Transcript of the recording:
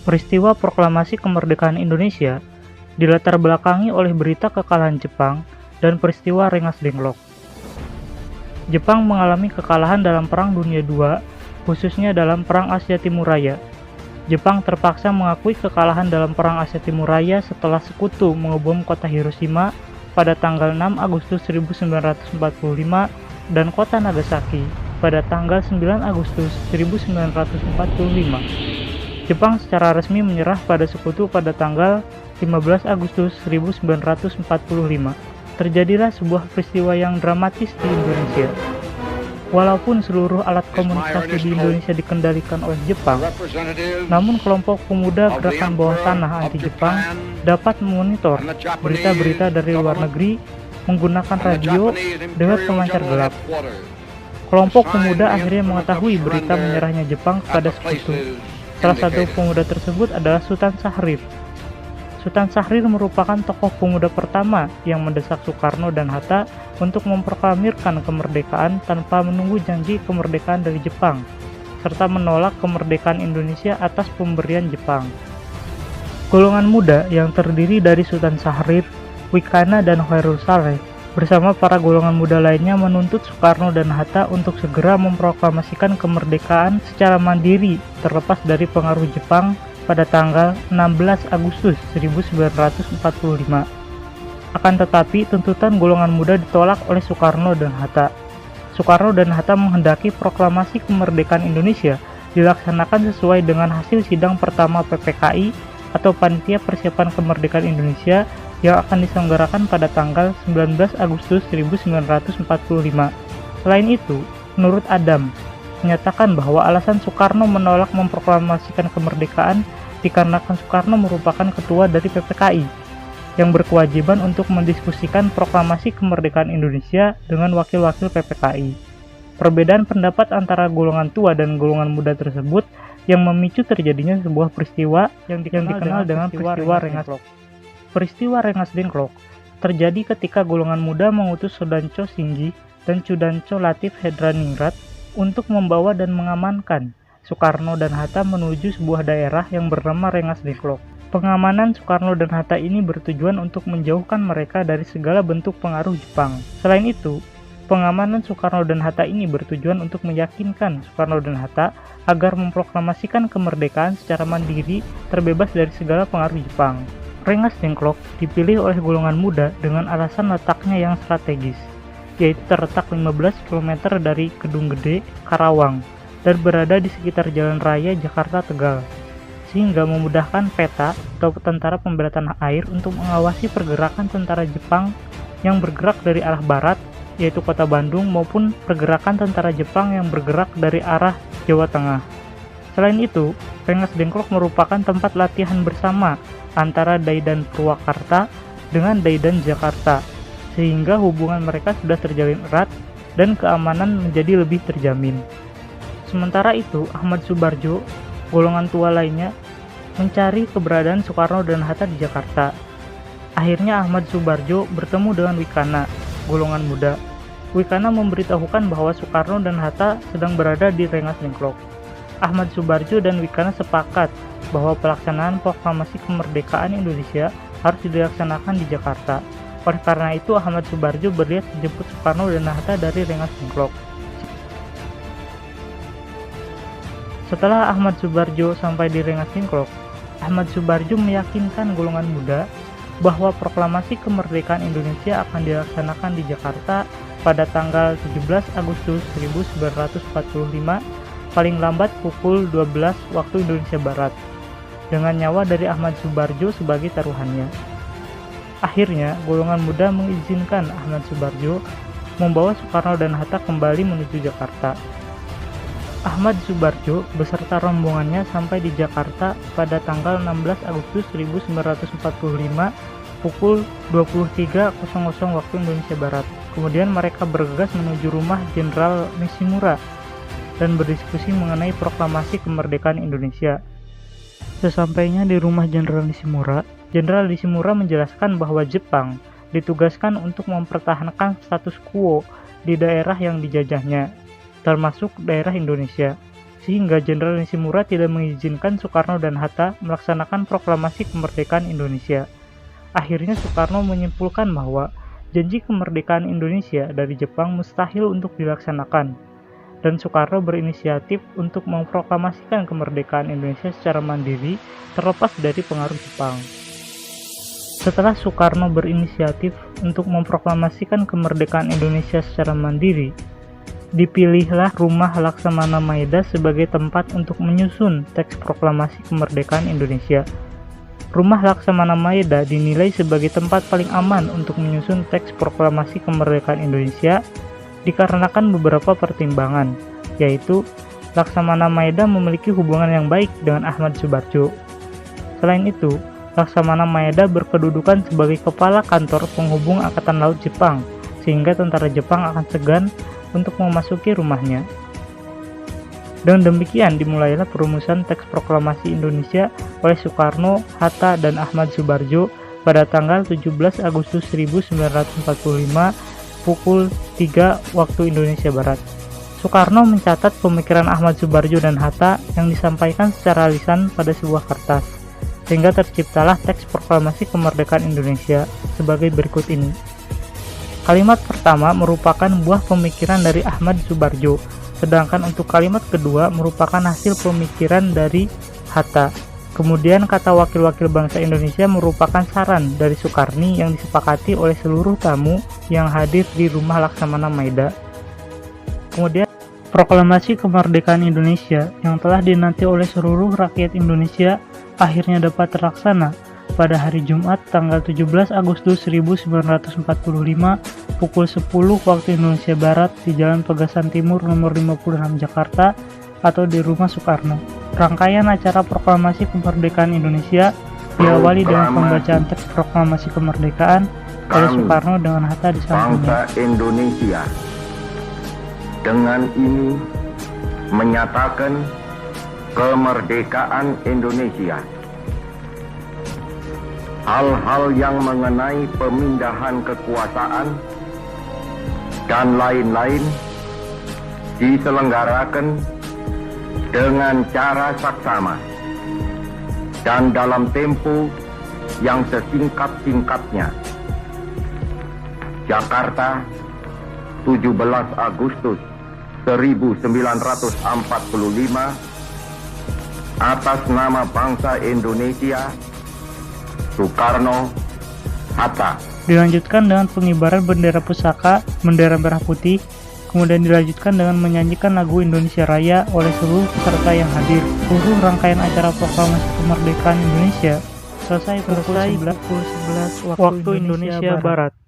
Peristiwa proklamasi kemerdekaan Indonesia dilatar belakangi oleh berita kekalahan Jepang dan peristiwa Rengas Dengklok. Jepang mengalami kekalahan dalam Perang Dunia II, khususnya dalam Perang Asia Timur Raya. Jepang terpaksa mengakui kekalahan dalam Perang Asia Timur Raya setelah sekutu mengebom kota Hiroshima pada tanggal 6 Agustus 1945 dan kota Nagasaki pada tanggal 9 Agustus 1945. Jepang secara resmi menyerah pada sekutu pada tanggal 15 Agustus 1945. Terjadilah sebuah peristiwa yang dramatis di Indonesia. Walaupun seluruh alat komunikasi di Indonesia dikendalikan oleh Jepang, namun kelompok pemuda gerakan bawah tanah anti-Jepang dapat memonitor berita-berita dari luar negeri menggunakan radio dengan pemancar gelap. Kelompok pemuda akhirnya mengetahui berita menyerahnya Jepang kepada sekutu. Salah satu pemuda tersebut adalah Sultan Syahrir. Sultan Syahrir merupakan tokoh pemuda pertama yang mendesak Soekarno dan Hatta untuk memproklamirkan kemerdekaan tanpa menunggu janji kemerdekaan dari Jepang, serta menolak kemerdekaan Indonesia atas pemberian Jepang. Golongan muda yang terdiri dari Sultan Syahrir, Wikana, dan Khairul Saleh bersama para golongan muda lainnya menuntut Soekarno dan Hatta untuk segera memproklamasikan kemerdekaan secara mandiri terlepas dari pengaruh Jepang pada tanggal 16 Agustus 1945. Akan tetapi, tuntutan golongan muda ditolak oleh Soekarno dan Hatta. Soekarno dan Hatta menghendaki proklamasi kemerdekaan Indonesia dilaksanakan sesuai dengan hasil sidang pertama PPKI atau Panitia Persiapan Kemerdekaan Indonesia yang akan diselenggarakan pada tanggal 19 Agustus 1945. Selain itu, menurut Adam, menyatakan bahwa alasan Soekarno menolak memproklamasikan kemerdekaan dikarenakan Soekarno merupakan ketua dari PPKI yang berkewajiban untuk mendiskusikan proklamasi kemerdekaan Indonesia dengan wakil-wakil PPKI. Perbedaan pendapat antara golongan tua dan golongan muda tersebut yang memicu terjadinya sebuah peristiwa yang dikenal dengan peristiwa Rengas Dengklok. Peristiwa Rengas Dengklok terjadi ketika golongan muda mengutus Sudanco Singgi dan Cudanco Latif Hedraningrat untuk membawa dan mengamankan Soekarno dan Hatta menuju sebuah daerah yang bernama Rengas Dengklok. Pengamanan Soekarno dan Hatta ini bertujuan untuk menjauhkan mereka dari segala bentuk pengaruh Jepang. Selain itu, pengamanan Soekarno dan Hatta ini bertujuan untuk meyakinkan Soekarno dan Hatta agar memproklamasikan kemerdekaan secara mandiri terbebas dari segala pengaruh Jepang. Rengas Dengklok dipilih oleh golongan muda dengan alasan letaknya yang strategis, yaitu terletak 15 km dari Kedung Gede, Karawang, dan berada di sekitar Jalan Raya Jakarta-Tegal, sehingga memudahkan PETA atau Tentara Pembela Tanah Air untuk mengawasi pergerakan tentara Jepang yang bergerak dari arah barat, yaitu kota Bandung, maupun pergerakan tentara Jepang yang bergerak dari arah Jawa Tengah. Selain itu, Rengas Dengklok merupakan tempat latihan bersama antara Daidan Purwakarta dengan Daidan Jakarta, sehingga hubungan mereka sudah terjalin erat dan keamanan menjadi lebih terjamin. Sementara itu, Ahmad Subarjo, golongan tua lainnya, mencari keberadaan Soekarno dan Hatta di Jakarta. Akhirnya Ahmad Subarjo bertemu dengan Wikana, golongan muda. Wikana memberitahukan bahwa Soekarno dan Hatta sedang berada di Rengas Dengklok. Ahmad Subarjo dan Wikana sepakat bahwa pelaksanaan proklamasi kemerdekaan Indonesia harus dilaksanakan di Jakarta. Oleh karena itu, Ahmad Subarjo berniat menjemput Soekarno dan Hatta dari Rengas Dengklok. Setelah Ahmad Subarjo sampai di Rengas Dengklok, Ahmad Subarjo meyakinkan golongan muda bahwa proklamasi kemerdekaan Indonesia akan dilaksanakan di Jakarta pada tanggal 17 Agustus 1945, paling lambat pukul 12 waktu Indonesia Barat, dengan nyawa dari Ahmad Subarjo sebagai taruhannya. Akhirnya, golongan muda mengizinkan Ahmad Subarjo membawa Soekarno dan Hatta kembali menuju Jakarta. Ahmad Subarjo beserta rombongannya sampai di Jakarta pada tanggal 16 Agustus 1945 pukul 23.00 waktu Indonesia Barat. Kemudian mereka bergegas menuju rumah Jenderal Nishimura dan berdiskusi mengenai proklamasi kemerdekaan Indonesia. Sesampainya di rumah Jenderal Nishimura, Jenderal Nishimura menjelaskan bahwa Jepang ditugaskan untuk mempertahankan status quo di daerah yang dijajahnya, termasuk daerah Indonesia, sehingga Jenderal Nishimura tidak mengizinkan Soekarno dan Hatta melaksanakan proklamasi kemerdekaan Indonesia. Akhirnya Soekarno menyimpulkan bahwa janji kemerdekaan Indonesia dari Jepang mustahil untuk dilaksanakan, dan Soekarno berinisiatif untuk memproklamasikan kemerdekaan Indonesia secara mandiri terlepas dari pengaruh Jepang. Setelah Soekarno berinisiatif untuk memproklamasikan kemerdekaan Indonesia secara mandiri, dipilihlah Rumah Laksamana Maeda sebagai tempat untuk menyusun teks proklamasi kemerdekaan Indonesia. Rumah Laksamana Maeda dinilai sebagai tempat paling aman untuk menyusun teks proklamasi kemerdekaan Indonesia dikarenakan beberapa pertimbangan, yaitu Laksamana Maeda memiliki hubungan yang baik dengan Ahmad Subarjo. Selain itu, Laksamana Maeda berkedudukan sebagai kepala kantor penghubung Angkatan Laut Jepang, sehingga tentara Jepang akan segan untuk memasuki rumahnya. Dengan demikian dimulailah perumusan teks proklamasi Indonesia oleh Soekarno, Hatta, dan Ahmad Subarjo pada tanggal 17 Agustus 1945 pukul 3 waktu Indonesia Barat. Soekarno mencatat pemikiran Ahmad Subarjo dan Hatta yang disampaikan secara lisan pada sebuah kertas, sehingga terciptalah teks proklamasi kemerdekaan Indonesia sebagai berikut ini. Kalimat pertama merupakan buah pemikiran dari Ahmad Subarjo, sedangkan untuk kalimat kedua merupakan hasil pemikiran dari Hatta. Kemudian kata wakil-wakil bangsa Indonesia merupakan saran dari Soekarni yang disepakati oleh seluruh tamu yang hadir di Rumah Laksamana Maeda. Kemudian proklamasi kemerdekaan Indonesia yang telah dinanti oleh seluruh rakyat Indonesia akhirnya dapat terlaksana pada hari Jumat tanggal 17 Agustus 1945 pukul 10 waktu Indonesia Barat di Jalan Pegasan Timur nomor 56 Jakarta atau di Rumah Soekarno. Rangkaian acara proklamasi kemerdekaan Indonesia diawali dengan pembacaan teks proklamasi kemerdekaan oleh Soekarno dengan Hatta di sampingnya. Bangsa Indonesia dengan ini menyatakan kemerdekaan Indonesia. Hal-hal yang mengenai pemindahan kekuasaan dan lain-lain diselenggarakan dengan cara saksama dan dalam tempo yang sesingkat-singkatnya. Jakarta, 17 Agustus 1945, atas nama bangsa Indonesia, Soekarno, Hatta. Dilanjutkan dengan pengibaran bendera pusaka, bendera merah putih, kemudian dilanjutkan dengan menyanyikan lagu Indonesia Raya oleh seluruh peserta yang hadir. Seluruh rangkaian acara proklamasi kemerdekaan Indonesia selesai pukul 11 waktu Indonesia Barat.